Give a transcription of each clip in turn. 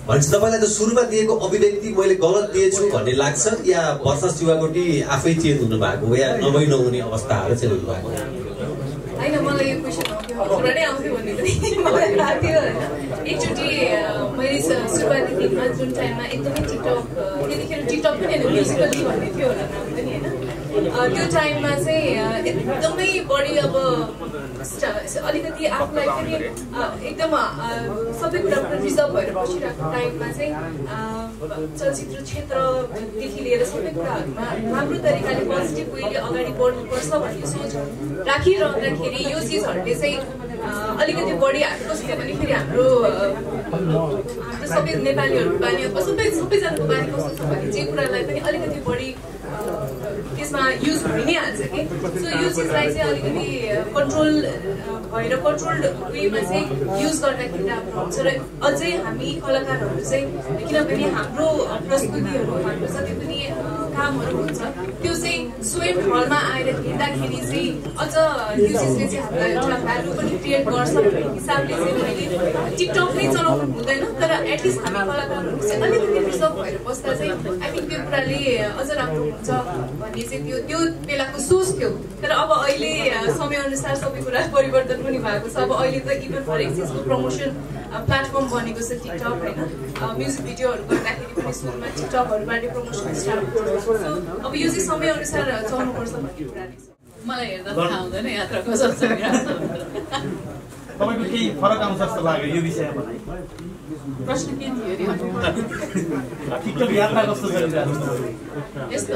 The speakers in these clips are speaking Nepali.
भनेपछि तपाईँलाई त सुरुमा दिएको अभिव्यक्ति मैले गलत दिएछु भन्ने लाग्छ या वर्षा शिवाकोटी आफै चेन्ज हुनु भएको या नहुने अवस्थाहरू चाहिँ हुनु भएको? होइन, मलाई यो क्वेसन पुरानै आउँथ्यो भन्ने पनि मलाई लाग्थ्यो। एकचोटि मैले सुरुवातीमा जुन टाइममा एकदमै टिकटक, त्यतिखेर टिकटक पनि होइन म्युजिकली भन्ने थियो होला नाम पनि होइन, त्यो टाइममा चाहिँ एकदमै बढी अब अलिकति आफूलाई पनि एकदम सबै कुराबाट रिजर्भ भएर बसिरहेको टाइममा चाहिँ चलचित्र क्षेत्रदेखि लिएर सबै कुराहरूमा राम्रो तरिकाले पोजिटिभ वेले अगाडि बढ्नुपर्छ भन्ने सोच राखिरहँदाखेरि यो चिजहरूले चाहिँ अलिकति बढी कस्तो भने फेरि हाम्रो सबै नेपालीहरूको बानी अथवा सबैजनाको बानी कस्तो छ भने चाहिँ कुरालाई पनि अलिकति बढी त्यसमा युज भइ नै हाल्छ कि। सो यो चिजलाई चाहिँ अलिकति कन्ट्रोल भएर कन्ट्रोल्ड वेमा चाहिँ युज गर्दाखेरि राम्रो हुन्छ र अझै हामी कलाकारहरू चाहिँ किनभने हाम्रो प्रस्तुतिहरू हाम्रो जति पनि कामहरू हुन्छ त्यो चाहिँ स्वयं हलमा आएर हेर्दाखेरि चाहिँ अझ यो चिजले चाहिँ हामीलाई एउटा भ्यालु पनि क्रिएट गर्छ भन्ने हिसाबले चाहिँ मैले टिकटक नै चलाउनु हुँदैन, तर एटलिस्ट हामी कलाकारहरू चाहिँ अलिकति रिजर्भ भएर बस्दा चाहिँ आई थिङ्क त्यो कुराले अझ राम्रो हुन्छ भन्ने चाहिँ त्यो बेलाको सोच थियो। तर अब अहिले समयअनुसार सबै कुरा परिवर्तन पनि भएको छ। अब अहिले त इभन हरेक चिजको प्रमोसन प्लेटफर्म बनेको छ टिकटक होइन, म्युजिक भिडियोहरू गर्दाखेरि पनि सुरुमा टिकटकहरूबाट प्रमोसन स्टार्ट हुन्छ। अब यो चाहिँ समयअनुसार चल्नुपर्छ भन्ने कुरा नै छ। मलाई हेर्दा थाहा हुँदैन यात्रा कसो छ। तपाईँको केही फरक आउँछ जस्तो लाग्यो यो विषयमा? प्रश्न के थियो अरे? टिकटक यात्रा कस्तो चलिरहेको छ? यस्तो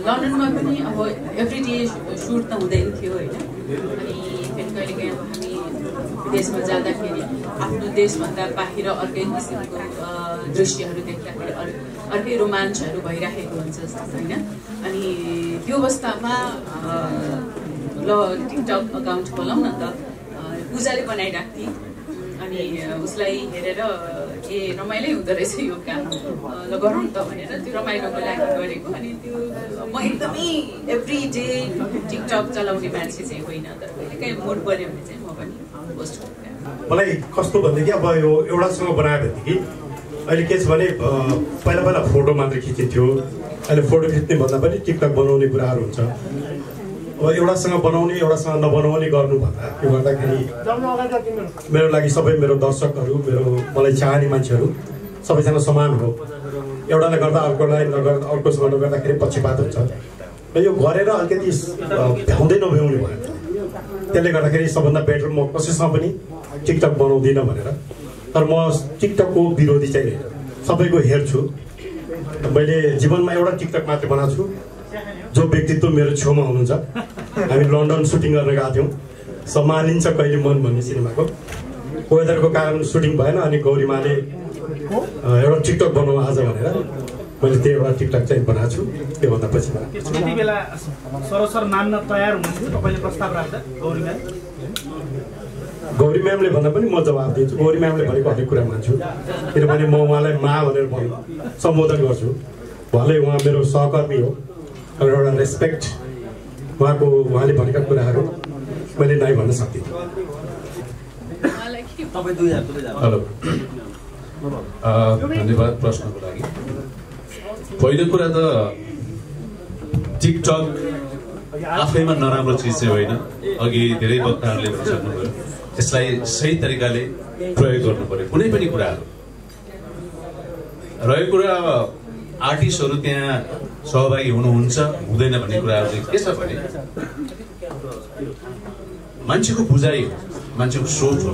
लन्डनमा पनि अब एभ्री डे सुट त हुँदैन थियो होइन, अनि फेरि कहिलेकाहीँ अब हामी विदेशमा जाँदाखेरि आफ्नो देशभन्दा बाहिर अर्कै किसिमको दृश्यहरू देख्दाखेरि अर्कै रोमाञ्चहरू भइराखेको हुन्छ जस्तो होइन। अनि त्यो अवस्थामा ल टिकटक अकाउन्ट खोलाउँ न त, पूजाले बनाइरहेको थिएँ अनि उसलाई हेरेर ए रमाइलै हुँदो रहेछ यो काम, ल गरौँ त भनेर त्यो रमाइलोको लागि गरेको। अनि त्यो म एकदमै एभ्री डे टिकटक चलाउने मान्छे चाहिँ होइन, तर कहिले काहीँ मुड बन्यो भने चाहिँ म पनि पोस्ट गर्छु। मलाई कस्तो भनेदेखि अब यो एउटासँग बनायो भनेदेखि अहिले के छ भने पहिला पहिला फोटो मात्रै खिचिन्थ्यो, अहिले फोटो खिच्ने भन्दा पनि टिकटक बनाउने कुराहरू हुन्छ। अब एउटासँग बनाउने एउटासँग नबनाउने गर्नु भन्दा त्यो गर्दाखेरि मेरो लागि सबै मेरो दर्शकहरू मलाई चाहने मान्छेहरू सबैजना समान हो। एउटाले गर्दा अर्कोलाई नगर्दा अर्कोसँग नगर्दाखेरि पक्षपात हुन्छ र यो गरेर अलिकति भ्याउँदै नभ्याउने भयो। त्यसले गर्दाखेरि सबभन्दा बेटर म कसैसँग पनि टिकटक बनाउँदिनँ भनेर। तर म टिकटकको विरोधी चाहिँ होइन, सबैको हेर्छु। मैले जीवनमा एउटा टिकटक मात्रै बनाएको छु जो व्यक्तित्व मेरो छेउमा हुनुहुन्छ। हामी लन्डन सुटिङ गर्न गएको थियौँ, सम्हालिन्छ कहिले मन भन्ने सिनेमाको। वेदरको कारण सुटिङ भएन, अनि गौरीमाले एउटा टिकटक बनाउँ आज भनेर मैले त्यो एउटा टिकटक चाहिँ बनाएको छु। त्योभन्दा पछि त्यति बेला सरसर मान्न तयार हुनुहुन्थ्यो तपाईँले प्रस्ताव राख्दा? गौरी म्यामले भन्दा पनि म जवाब दिन्छु। गौरी म्यामले भनेको हरेक कुरा मान्छु, किनभने म उहाँलाई मा भनेर सम्बोधन गर्छु। उहाँ मेरो सहकर्मी हो, एउटा रेस्पेक्ट उहाँले भनेका कुराहरू मैले नै भन्न सक्दिनँ। हेलो, धन्यवाद प्रश्नको लागि। पहिलो कुरा त टिकटक आफैमा नराम्रो चिज चाहिँ होइन, अघि धेरै वक्ताहरूले भनिसक्नुभयो। यसलाई सही तरिकाले प्रयोग गर्नु पर्यो कुनै पनि कुराहरू। रहेको कुरा अब आर्टिस्टहरू त्यहाँ सहभागी हुनुहुन्छ हुँदैन भन्ने कुराहरू चाहिँ के छ भने मान्छेको बुझाइ हो, मान्छेको सोच हो,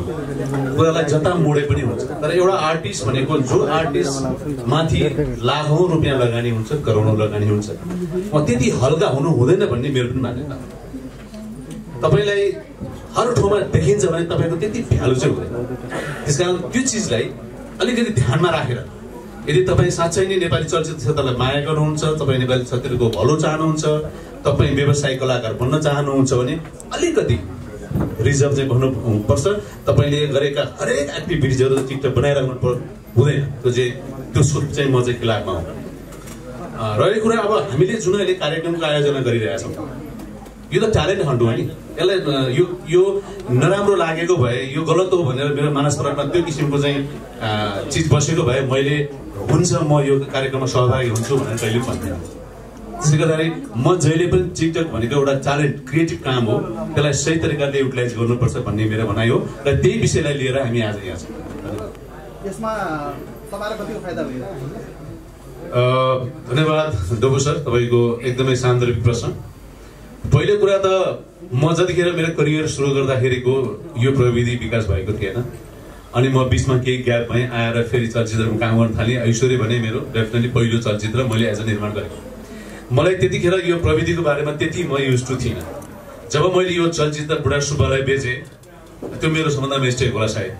कुरालाई जता मोडे पनि हुन्छ। तर एउटा आर्टिस्ट भनेको जो आर्टिस्ट माथि लाखौं रुपियाँ लगानी हुन्छ, करोडौं लगानी हुन्छ, त्यति हल्का हुनु हुँदैन भन्ने मेरो पनि मान्यता हो। तपाईलाई हर ठाउँमा देखिन्छ भने तपाईको त्यति भ्यालु चाहिँ हुँदैन। त्यसकारण त्यो चिजलाई अलिकति ध्यानमा राखेर यदि तपाईँ साँच्चै नै नेपाली चलचित्र क्षेत्रलाई माया गर्नुहुन्छ, तपाईँ नेपाली चलचित्रको भलो चाहनुहुन्छ, तपाईँ व्यवसायिक कलाकार बन्न चाहनुहुन्छ भने अलिकति रिजर्भ चाहिँ भन्नुपर्छ। तपाईँले गरेका हरेक एक्टिभिटिजहरू टिकटक बनाइराख्नु हुँदैन। त्यो सोच चाहिँ म चाहिँ खिलाफमा हुँ। रहेको कुरा अब हामीले जुन अहिले कार्यक्रमको आयोजना गरिरहेका छौँ, यो त ट्यालेन्ट हन्ट हो नि। यसलाई यो नराम्रो लागेको भए, यो गलत हो भनेर मेरो मानसपरमा त्यो किसिमको चाहिँ चिज बसेको भए मैले हुन्छ म यो कार्यक्रममा सहभागी हुन्छु भनेर कहिले भन्दैन। त्यसले गर्दाखेरि म जहिले पनि टिकटक भनेको एउटा ट्यालेन्ट क्रिएटिभ काम हो, त्यसलाई सही तरिकाले युटिलाइज गर्नुपर्छ भन्ने मेरो भनाइ हो र त्यही विषयलाई लिएर हामी आज यहाँ छौँ। यसमा तपाईलाई कतिको फाइदा भयो? धन्यवाद डोबो सर, तपाईँको एकदमै सान्दर्भिक प्रश्न। पहिलो कुरा त म जतिखेर मेरो करियर सुरु गर्दाखेरिको यो प्रविधि विकास भएको थिएन, अनि म बिचमा केही ग्याप भएँ, आएर फेरि चलचित्रमा काम गर्न थालेँ। ऐश्वर्य भने मेरो डेफिनेटली पहिलो चलचित्र मैले एज अ निर्माण गरेको। मलाई त्यतिखेर यो प्रविधिको बारेमा त्यति म युज टु थिइनँ। जब मैले यो चलचित्र बुढा सुब्बालाई बेचेँ, त्यो मेरो सबभन्दा मिस्टेक होला सायद।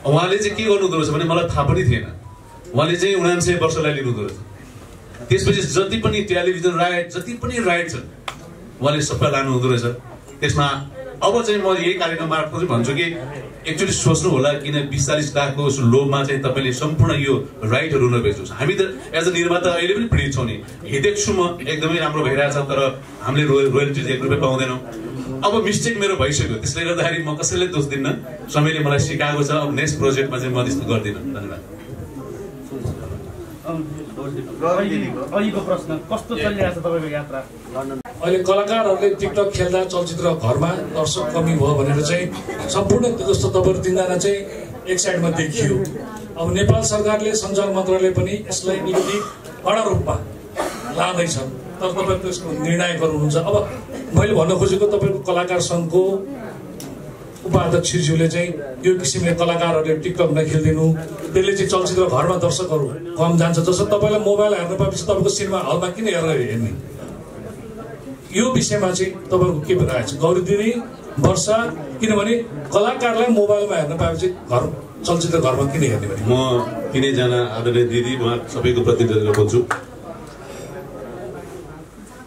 उहाँले चाहिँ के गर्नुहुँदो रहेछ भने मलाई थाहा पनि थिएन, उहाँले चाहिँ 79 वर्षलाई लिनुहुँदो रहेछ। त्यसपछि जति पनि टेलिभिजन राइट, जति पनि राइट छन् उहाँले सबै लानुहुँदो रहेछ। त्यसमा अब चाहिँ म यही कार्यक्रम मार्फत भन्छु कि एक्चुअली सोच्नु होला, किन 20-40 लाखको लोभमा चाहिँ तपाईँले सम्पूर्ण यो राइटहरू नबेच्नुहोस्। हामी त एज अ निर्माता अहिले पनि पीडित छौँ नि। हिँडेको म एकदमै राम्रो भइरहेछ, तर हामीले रोयल्टिज 1 रुपियाँ पाउँदैनौँ। अब मिस्टेक मेरो भइसक्यो, त्यसले गर्दाखेरि म कसैलाई दोष दिन्न। समयले मलाई सिकाएको छ, अब नेक्स्ट प्रोजेक्टमा चाहिँ म त्यस्तो गर्दिनँ। धन्यवाद। अहिलेको प्रश्न कस्तो चलिरहेछ तपाईँको यात्रा? अहिले कलाकारहरूले टिकटक खेल्दा चलचित्र घरमा दर्शक कमी भयो भनेर चाहिँ सम्पूर्ण जस्तो तपाईँहरू 3 जना चाहिँ एक साइडमा देखियो। अब नेपाल सरकारले सञ्चार मन्त्रालय पनि यसलाई अलिकति कडा रूपमा लाँदैछ, तर तपाईँ त्यसको निर्णय गर्नुहुन्छ। अब मैले भन्न खोजेको तपाईँको कलाकार सङ्घको उपाध्यक्षज्यूले चाहिँ यो किसिमले कलाकारहरूले टिकटक नखेलिदिनु, त्यसले चाहिँ चलचित्र घरमा दर्शकहरू कम जान्छ। जस्तो तपाईँलाई मोबाइल हेर्न पाएपछि तपाईँको सिनेमा हलमा किन हेर्ने, यो विषयमा चाहिँ तपाईँहरूको के राय छ? गौरी दिदी, वर्षा, किनभने कलाकारलाई मोबाइलमा हेर्न पाएपछि घर चलचित्र घरमा किन हेर्ने भने? म तिनैजना आदरणीय दिदी, उहाँ सबैको प्रतिनिधित्व बोल्छु।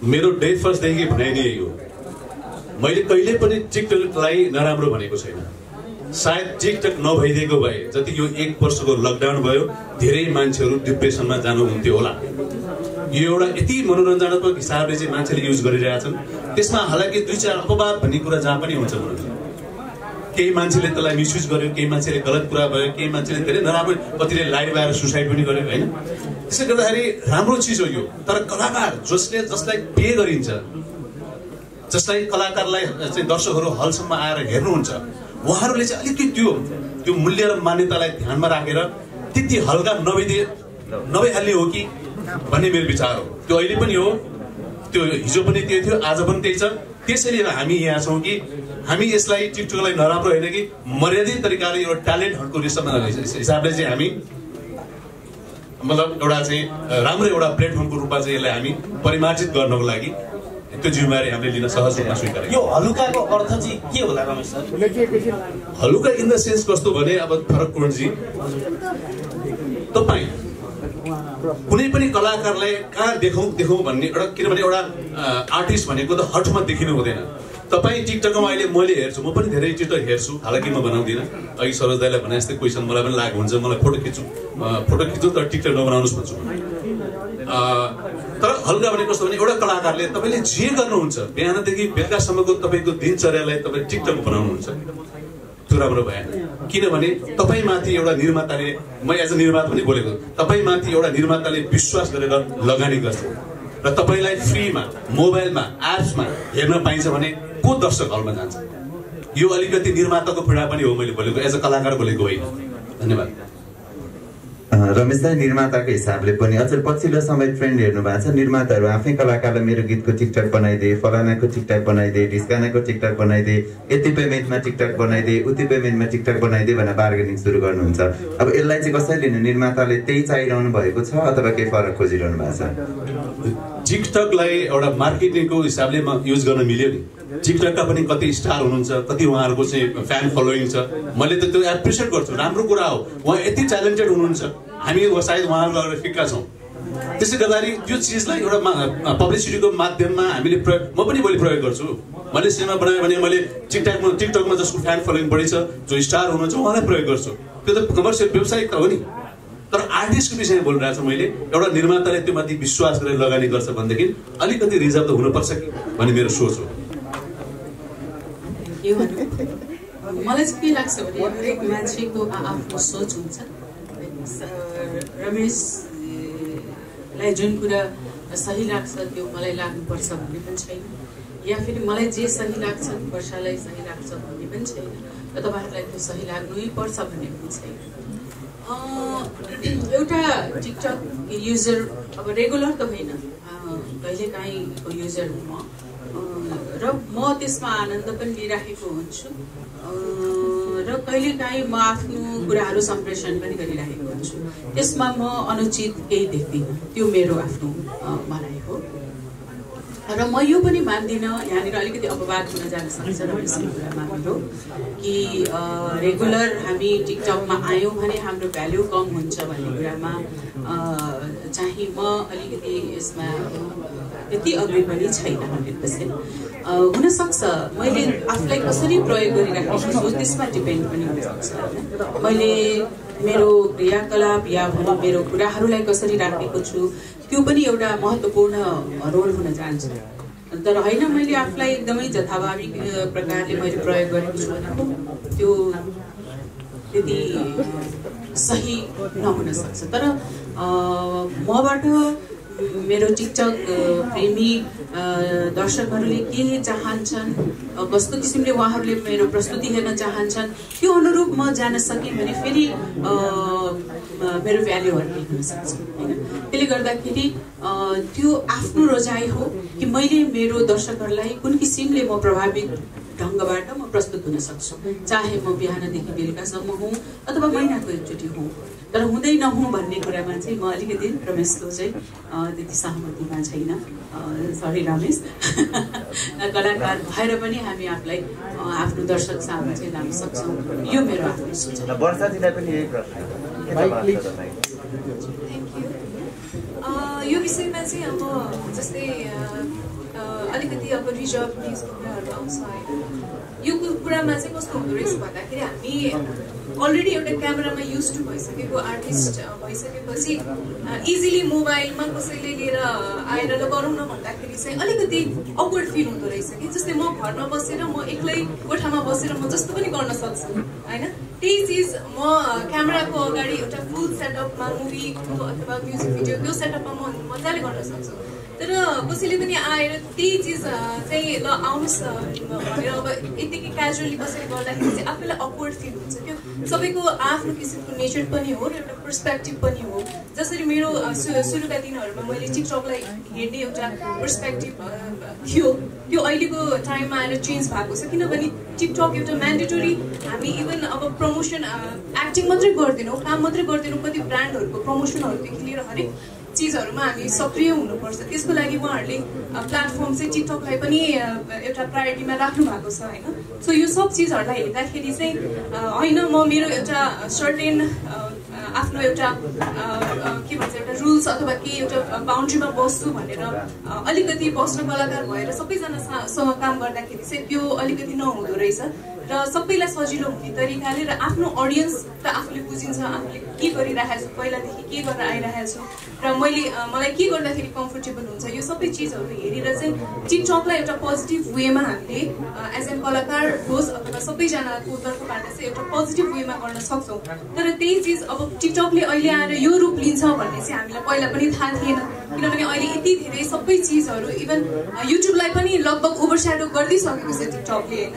मेरो डे फर्स्टदेखि भनाइ नै यही हो, मैले कहिले पनि टिकटकलाई नराम्रो भनेको छैन। सायद टिकटक नभइदिएको भए, जति यो 1 वर्षको लकडाउन भयो, धेरै मान्छेहरू डिप्रेसनमा जानुहुन्थ्यो होला। यो एउटा यति मनोरञ्जनात्मक हिसाबले चाहिँ मान्छेले युज गरिरहेछन्। त्यसमा हालाकि 2-4 अपवाद भन्ने कुरा जहाँ पनि हुन्छ। केही मान्छेले त्यसलाई मिसयुज गर्यो, केही मान्छेले गलत कुरा भयो, केही मान्छेले धेरै नराम्रो, कतिले लाइभ आएर सुसाइड पनि गर्यो होइन। त्यसले गर्दाखेरि राम्रो चिज हो यो, तर कलाकार जसलाई पे गरिन्छ, जसलाई कलाकारलाई चाहिँ दर्शकहरू हलसम्म आएर हेर्नुहुन्छ, उहाँहरूले चाहिँ अलिकति त्यो मूल्य र मान्यतालाई ध्यानमा राखेर त्यति हल्का नभइहाल्ने हो कि भन्ने मेरो विचार हो। त्यो अहिले पनि हो, त्यो हिजो पनि त्यही थियो, आज पनि त्यही छ। त्यसैले हामी यहाँ छौँ कि हामी यसलाई टिकटकलाई नराम्रो होइन कि मर्यादित तरिकाले एउटा ट्यालेन्ट हटको हिसाबले चाहिँ हामी मतलब एउटा चाहिँ राम्रो एउटा प्लेटफर्मको रूपमा चाहिँ यसलाई हामी परिमार्जित गर्नको लागि त्यो जिम्मेवारी हामीले लिन सहज रूपमा स्वीकार। यो हलुकाको अर्थ चाहिँ के होला रमेश सर? हलुका इन द सेन्स कस्तो भने, अब फरक कुरणजी, तपाईँ कुनै पनि कलाकारलाई कहाँ देखाउँ भन्ने एउटा, किनभने एउटा आर्टिस्ट भनेको त हटमा देखिनु हुँदैन। तपाईँ टिकटकमा अहिले मैले हेर्छु, म पनि धेरै टिकटक हेर्छु, हालाकि म बनाउँदिनँ। अघि सरोज दाइलाई भने जस्तै क्वेसन मलाई पनि लागु हुन्छ, मलाई फोटो खिच्छु तर टिकटक नबनाउनुहोस् भन्छु। तर हल्का भने कस्तो भने, एउटा कलाकारले तपाईँले जे गर्नुहुन्छ बिहानदेखि बेलुकासम्मको तपाईँको दिनचर्यालाई तपाईँ टिकटक बनाउनुहुन्छ, त्यो राम्रो भएन। किनभने तपाईँमाथि एउटा निर्माताले, म एज अ निर्माता पनि बोलेको, तपाईँमाथि एउटा निर्माताले विश्वास गरेर लगानी गर्छ र तपाईँलाई फ्रीमा मोबाइलमा एप्समा हेर्न पाइन्छ भने को दर्शक हलमा जान्छ? यो अलिकति निर्माताको पीडा पनि हो, मैले बोलेको एज अ कलाकार बोलेको होइन। धन्यवाद। रमेश दाइ, निर्माताको हिसाबले पनि अझ पछिल्लो समय ट्रेन्ड हेर्नु भएको छ, निर्माताहरू आफै कलाकारलाई मेरो गीतको टिकटक बनाइदिए, फलानाको टिकटक बनाइदिए, ढिस्कानाको टिकटक बनाइदिए, यति पेमेन्टमा टिकटक बनाइदिए, उति पेमेन्टमा टिकटक बनाइदिए भनेर बार्गेनिङ सुरु गर्नुहुन्छ। अब यसलाई चाहिँ कसरी लिनु? निर्माताले त्यही चाहिरहनु भएको छ अथवा केही फरक खोजिरहनु भएको छ? टिकटकलाई एउटा मार्केटिङको हिसाबले युज गर्न मिल्यो नि। टिकटकका पनि कति स्टार हुनुहुन्छ, कति उहाँहरूको चाहिँ फ्यान फलोइङ छ, मैले त त्यो एप्रिसिएट गर्छु, राम्रो कुरा हो। उहाँ यति ट्यालेन्टेड हुनुहुन्छ, हामी सायद उहाँहरूलाई फिक्का छौँ। त्यसै गर्दाखेरि त्यो चिजलाई एउटा पब्लिसिटीको माध्यममा हामीले म पनि भोलि प्रयोग गर्छु। मैले सिनेमा बनाएँ भने मैले टिकटकमा जसको फ्यान फलोइङ बढी छ, जो स्टार हुनुहुन्छ, उहाँलाई प्रयोग गर्छु। त्यो त कमर्सियल व्यवसायिक त हो नि। तर आर्टिस्टको विषयमा बोलिरहेको छु मैले, एउटा निर्माताले त्यो माथि विश्वास गरेर लगानी गर्छ भनेदेखि अलिकति रिजर्भ त हुनुपर्छ कि भन्ने मेरो सोच हो। के भन्नु मलाई चाहिँ के लाग्छ भने हरेक मान्छेको आफ्नो सोच हुन्छ। रमेशलाई जुन कुरा सही लाग्छ त्यो मलाई लाग्नुपर्छ भन्ने पनि छैन, या फेरि मलाई जे सही लाग्छ वर्षालाई सही लाग्छ भन्ने पनि छैन, र तपाईँहरूलाई त्यो सही लाग्नै पर्छ भन्ने पनि छैन। एउटा टिकटक युजर अब रेगुलर त होइन, कहिलेकाहीँको युजर म, र म त्यसमा आनन्द पनि लिइराखेको हुन्छु, र कहिलेकाहीँ म आफ्नो कुराहरू सम्प्रेषण पनि गरिरहेको हुन्छु। त्यसमा म अनुचित केही देख्दिनँ, त्यो मेरो आफ्नो भनाइ हो। र म यो पनि मान्दिनँ, यहाँनिर अलिकति अपवाद हुन जान सक्छ रमेशको कुरामा मेरो, कि रेगुलर हामी टिकटकमा आयौँ भने हाम्रो भ्याल्यु कम हुन्छ भन्ने कुरामा चाहिँ म अलिकति यसमा त्यति अग्री पनि छैन 100%। हुनसक्छ मैले आफूलाई कसरी प्रयोग गरिराखेको छु त्यसमा डिपेन्ड पनि हुनसक्छ होइन, मैले मेरो क्रियाकलाप या भनौँ मेरो कुराहरूलाई कसरी राखेको छु त्यो पनि एउटा महत्त्वपूर्ण रोल हुन जान्छ। तर होइन मैले आफूलाई एकदमै जथाभावी प्रकारले मैले प्रयोग गरेको छु भने त्यो त्यति सही नहुन सक्छ। तर मबाट मेरो टिकटक प्रेमी दर्शकहरूले के चाहन्छन्, कस्तो किसिमले उहाँहरूले मेरो प्रस्तुति हेर्न चाहन्छन् त्यो अनुरूप म जान सकेँ भने फेरि मेरो भ्याल्यु हर्किन सक्छ होइन। त्यसले गर्दाखेरि त्यो आफ्नो रोजाइ हो कि मैले मेरो दर्शकहरूलाई कुन किसिमले म प्रभावित ढङ्गबाट म प्रस्तुत हुन सक्छु, चाहे म बिहानदेखि बेलुकासम्म हुँ अथवा महिनाको एकचोटि हुँ। तर हुँदै नहुँ भन्ने कुरामा चाहिँ म अलिकति रमेशको चाहिँ त्यति सहमतिमा छैन। सरी रमेश, कलाकार भएर पनि हामी आफूलाई आफ्नो दर्शक सामु चाहिँ लान सक्छौँ, यो मेरो आफ्नो सोच हो। वर्षाजीलाई पनि यही प्रश्न। यो विषयमा चाहिँ अब जस्तै अलिकति अब रिजर्भ न्युजको कुराहरू आउँछ होइन, यो कुरामा चाहिँ कस्तो हुँदो रहेछ भन्दाखेरि हामी अलरेडी एउटा क्यामेरामा युज टु भइसकेको आर्टिस्ट भइसकेपछि इजिली मोबाइलमा कसैले लिएर आएर ल गरौँ न भन्दाखेरि चाहिँ अलिकति अक्वर्ड फिल हुँदो रहेछ कि। जस्तै म घरमा बसेर म एक्लै कोठामा बसेर म जस्तो पनि गर्न सक्छु होइन, त्यही चिज म क्यामेराको अगाडि एउटा फुल सेटअपमा मुभी अथवा म्युजिक भिडियो त्यो सेटअपमा म मजाले गर्न सक्छु। तर कसैले पनि आएर त्यही चिज चाहिँ ल आउनुहोस् भनेर अब यतिकै क्याजुअली कसैले गर्दाखेरि चाहिँ आफूलाई अक्वर्ड फिल हुन्छ। त्यो सबैको आफ्नो किसिमको नेचर पनि हो र एउटा पर्सपेक्टिभ पनि हो। जसरी मेरो सुरुका दिनहरूमा मैले टिकटकलाई हेर्ने एउटा पर्सपेक्टिभ थियो त्यो अहिलेको टाइममा आएर चेन्ज भएको छ, किनभने टिकटक एउटा म्यान्डेटोरी हामी इभन अब प्रमोसन एक्टिङ मात्रै गर्दैनौँ, काम मात्रै गर्दैनौँ, कति ब्रान्डहरूको प्रमोसनहरूदेखि लिएर हरेक चिजहरूमा हामी सक्रिय हुनुपर्छ। त्यसको लागि उहाँहरूले प्लेटफर्म चाहिँ टिकटकलाई पनि एउटा प्रायोरिटीमा राख्नु भएको छ होइन। सो यो सब चिजहरूलाई हेर्दाखेरि चाहिँ होइन म मेरो एउटा सर्टेन आफ्नो एउटा के भन्छ एउटा रुल्स अथवा केही एउटा बााउन्ड्रीमा बस्छु भनेर अलिकति बस्न कलाकार भएर सबैजनासँग काम गर्दाखेरि चाहिँ त्यो अलिकति नहुँदो रहेछ र सबैलाई सजिलो हुने तरिकाले र आफ्नो अडियन्स त आफूले बुझिन्छ आफूले के गरिरहेको छु, पहिलादेखि के गरेर आइरहेको छु र मलाई के गर्दाखेरि कम्फर्टेबल हुन्छ, यो सबै चिजहरू हेरेर चाहिँ टिकटकलाई एउटा पोजिटिभ वेमा हामीले एज एन कलाकार होस् अथवा सबैजनाको तर्फबाट चाहिँ एउटा पोजिटिभ वेमा गर्न सक्छौँ। तर त्यही चिज अब टिकटकले अहिले आएर यो रूप लिन्छ भन्ने चाहिँ हामीलाई पहिला पनि थाहा थिएन, किनभने अहिले यति धेरै सबै चिजहरू इभन युट्युबलाई पनि लगभग ओभरस्याडो गरिदिइसकेको छ टिकटकले होइन।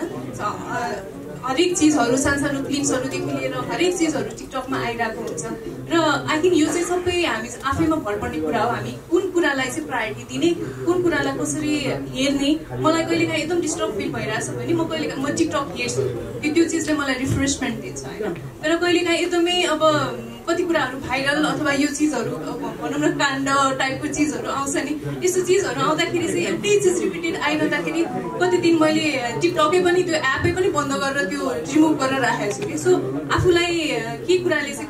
हरेक चिजहरू सानसानो क्लिप्सहरूदेखि लिएर हरेक चिजहरू टिकटकमा आइरहेको हुन्छ र आई थिङ्क यो चाहिँ सबै हामी आफैमा भर पर्ने कुरा हो। हामी कुन कुरालाई चाहिँ प्रायोरिटी दिने, कुन कुरालाई कसरी हेर्ने। मलाई कहिलेकाहीँ एकदम डिस्टर्ब फिल भइरहेछ भने म टिकटक हेर्छु कि त्यो चिजले मलाई रिफ्रेसमेन्ट दिन्छ होइन। तर कहिलेकाहीँ एकदमै अब कति कुराहरू भाइरल अथवा यो चिजहरू भनौँ न काण्ड टाइपको चिजहरू आउँछ नि, यस्तो चिजहरू आउँदाखेरि चाहिँ एउटै चिज रिपिटेड आइरहँदाखेरि कति दिन मैले टिकटकै पनि त्यो एपै पनि बन्द गरेर त्यो रिमुभ गरेर राखेको छु कि। सो आफूलाई के कुराले चाहिँ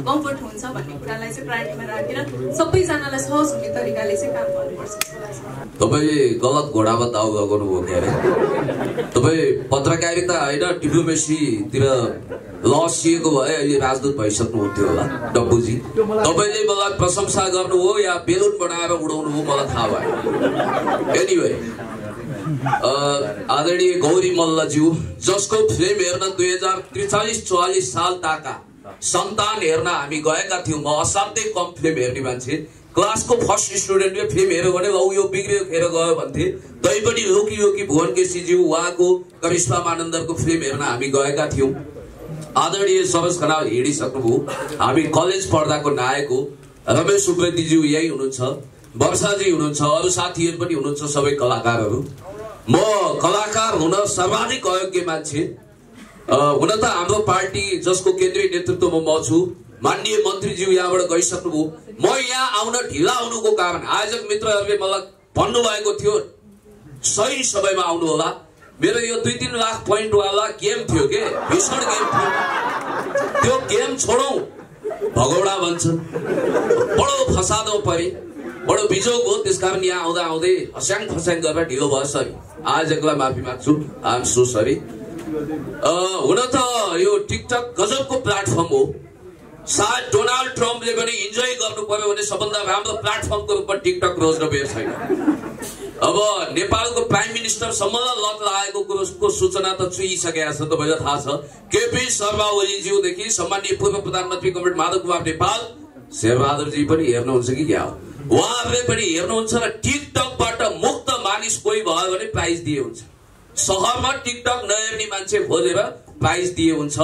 कम्फर्ट हुन्छ भन्ने कुरालाई चाहिँ प्रायोरिटीमा राखेर सबैजनालाई सहज हुने तरिकाले चाहिँ काम गर्नुपर्छ। तपाईँ गलत घोडामा दाउ लगाउनु भयो क्या अरे। तपाईँ पत्रकारिता होइन डिप्लोमेसीतिर लसिएको भए अहिले राजदूत भइसक्नु हुन्थ्यो होला डब्बुजी। तपाईँले मलाई प्रशंसा गर्नु हो या बेलुन बनाएर उडाउनु हो मलाई थाहा भयो। एनिवे आदरणीय गौरी मल्लज्यू जसको फिल्म हेर्न 2043-44 साल ताका सन्तान हेर्न हामी गएका थियौँ। म असाध्यै कम फिल्म हेर्ने मान्छे, क्लासको फर्स्ट स्टुडेन्टले फिल्म हेऱ्यो भने लौ यो बिग्रियो खेर गयो भन्थे। तैपनि लोकी लोकी भुवन केसीज्यू उहाँको करिश्मा मानन्दरको फिल्म हेर्न हामी गएका थियौँ। आदरणीय सरोज खनाल हिँडिसक्नुभयो। हामी कलेज पढ्दाको नायक हो। रमेश उप्रेतीज्यू यही हुनुहुन्छ, वर्षाजी हुनुहुन्छ, अरू साथीहरू पनि हुनुहुन्छ, सबै कलाकारहरू। म कलाकार हुन सर्वाधिक अयोग्य मान्छे। हुन त हाम्रो पार्टी जसको केन्द्रीय नेतृत्वमा म छु, माननीय मन्त्रीज्यू यहाँबाट गइसक्नुभयो। म यहाँ आउन ढिला हुनुको कारण आयोजक मित्रहरूले मलाई भन्नुभएको थियो सही समयमा आउनु होला। मेरो यो 2-3 लाख पोइन्टवाला गेम थियो के, भीषण गेम थियो। त्यो गेम छोडौँ भगौडा भन्छन्, बडो फसादो परे, बडो बिजोग हो। त्यसकारण यहाँ आउँदा आउँदै हस्याङ फस्याङ गरेर ढिलो भयो। सरी, आयोजकलाई माफी माग्छु, आइ एम सो सरी। हुन त यो टिकटक गजबको प्लेटफर्म हो। सायद डोनाल्ड ट्रम्पले पनि इन्जोय गर्नु पर्यो भने सबभन्दा राम्रो प्लेटफर्मको रूपमा टिकटक रोज्न बेर छैन। अब नेपालको प्राइम मिनिस्टर सम्मलाई लत लागेको कुरोको सूचना त चुइसकेको छ, तपाईँलाई थाहा छ। केपी शर्मा ओलीज्यूदेखि सम्माननीय पूर्व प्रधानमन्त्री कमरेड माधव कुमार नेपाल, शेरबहादुरजी पनि हेर्नुहुन्छ कि क्या हो, उहाँहरूले पनि हेर्नुहुन्छ। र टिकटकबाट मुक्त मानिस कोही भयो भने प्राइज दिए हुन्छ। सहरमा टिकटक नहेर्ने मान्छे खोजेर प्राइज दिए हुन्छ।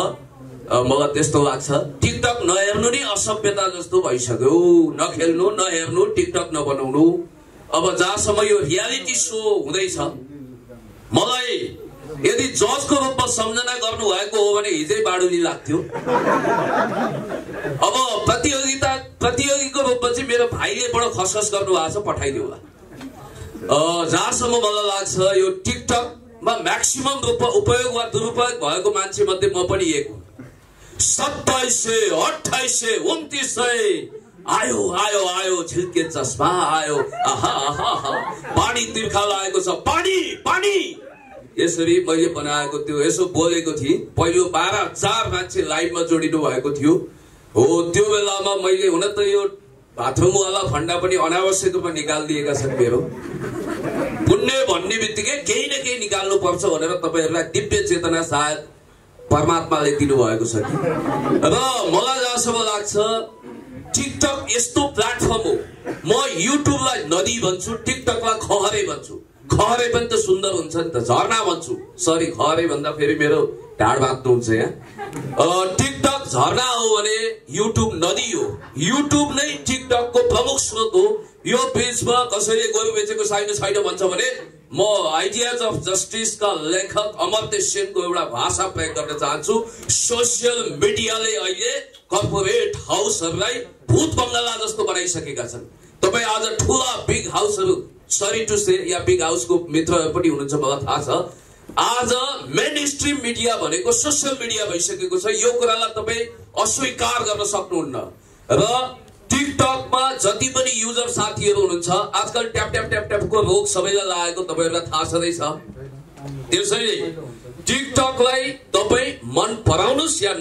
मलाई त्यस्तो लाग्छ। टिकटक नहेर्नु नै असभ्यता जस्तो भइसक्यो। नखेल्नु, नहेर्नु, टिकटक नबनाउनु। अब जहाँसम्म यो रियालिटी सो हुँदैछ, मलाई यदि जजको रूपमा सम्झना गर्नु भएको हो भने हिजै बाडुली लाग्थ्यो। अब प्रतियोगीको रूपमा चाहिँ मेरो भाइले बडो खसखस गर्नु भएको छ, पठाइदिउ होला। जहाँसम्म मलाई लाग्छ यो टिकटकमा म्याक्सिमम रूपमा उपयोग वा दुरुपयोग भएको मान्छे मध्ये म पनि एक हुँ। 2700, 2800, 2900 आयो आयो आयो, झिल्के चस्मा आयो, पानी तिर्खा लागेको छ, पानी पानी। यसरी मैले बनाएको त्यो यसो बोलेको थिएँ। पहिलो 12,000 मान्छे लाइनमा जोडिनु भएको थियो। हो, त्यो बेलामा मैले हुन त यो बाथरुमवाला फन्डा पनि अनावश्यक रूपमा निकालिदिएका छन्। मेरो पुण्य भन्ने बित्तिकै केही न केही निकाल्नु पर्छ भनेर तपाईँहरूलाई दिव्य चेतना सायद परमात्माले दिनुभएको छ। र मलाई जहाँसम्म लाग्छ टिकटक यस्तो प्लेटफर्म हो। म युट्युबलाई नदी भन्छु, टिकटकलाई खहरे भन्छु। खहरे पनि त सुन्दर हुन्छ नि त, झरना भन्छु। सरी, खहरे भन्दा फेरि मेरो ढाड बाँच्नुहुन्छ यहाँ। टिकटक झरना हो भने युट्युब नदी हो। युट्युब नै टिकटकको प्रमुख स्रोत हो। यो पेजमा कसैले गोरु बेचेको छैन भन्छ भने म आइडियाज अफ जस्टिसका लेखक अमर्त्य सेनको एउटा भाषा प्रयोग गर्न चाहन्छु। सोसियल मिडियाले अहिले कर्पोरेट हाउसहरूलाई भूत बङ्गला जस्तो बनाइसकेका छन्। तपाईँ आज ठुला बिग हाउसहरू, सरी टु से, या बिग हाउसको मित्रहरू पनि हुनुहुन्छ, मलाई थाहा छ। आज मेन स्ट्रिम मिडिया भनेको सोसियल मिडिया भइसकेको छ। यो कुरालाई तपाईँ अस्वीकार गर्न सक्नुहुन्न। र टिकटकमा जति पनि युजर साथीहरू हुनुहुन्छ, आजकल ट्याप ट्याप ट्याप ट्यापको रोग सबैलाई लागेको तपाईँहरूलाई थाहा छँदैछ। त्यसैले टिकटकलाई तपाईँ मन पराउनुहोस् या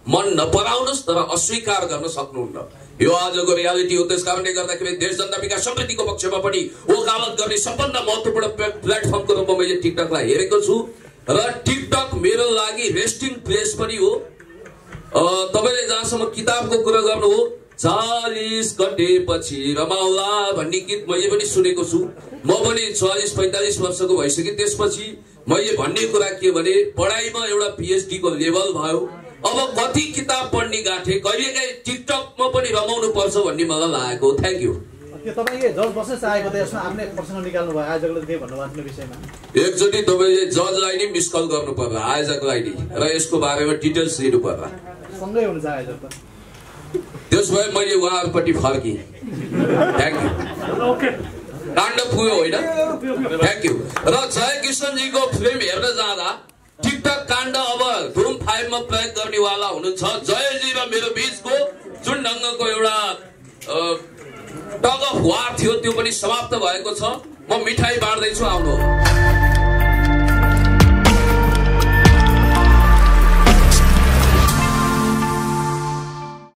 मन नपराउनुहोस्, तर अस्वीकार गर्न सक्नुहुन्न। यो आजको रियालिटी हो। त्यसकारणले गर्दाखेरि देश जनता विकास समितिको पक्षमा पनि वकालत गर्ने सबभन्दा महत्त्वपूर्ण प्लेटफर्मको रूपमा मैले टिकटकलाई हेरेको छु। र टिकटक मेरो लागि रेस्टिङ प्लेस पनि हो। तपाईँले जहाँसम्म किताबको कुरा गर्नु हो, 40 घन्टेपछि रमाउला भन्ने गीत मैले पनि सुनेको छु। म पनि 40-45 वर्षको भइसकेँ। त्यसपछि मैले भन्ने कुरा के भने पढाइमा एउटा PhD को लेभल भयो। अब कति किताब पढ्ने गाँठे, कहिलेकाहीँ टिकटकमा पनि रमाउनु पर्छ भन्ने मलाई लागेको। Thank you. तपाईँले जज बसेस आएको त यसमा आफ्नै प्रश्न निकाल्नु भयो, आयोजकले के भन्नुभएको विषयमा एकचोटि तपाईँले जजलाई नै मिस कल गर्नु पर्ला, आयोजकलाई नै, र यसको बारेमा डिटेल्स दिनु पर्ला। सँगै हुन्छ आयोजक त। त्यसो भए मैले उहाँहरूपट्टि फर्केँ। Thank you. काण्ड पुग्यो होइन? Thank you. र जय किशनजीको फिल्म हेर्न जाँदा टिकटक काण्ड अब धुम 5 मा प्रयोग गर्नेवाला हुनुहुन्छ। जयजी र मेरो बीचको जुन ढङ्गको एउटा टग अफ वार थियो त्यो पनि समाप्त भएको छ। म मिठाई बाँड्दैछु, आउनु।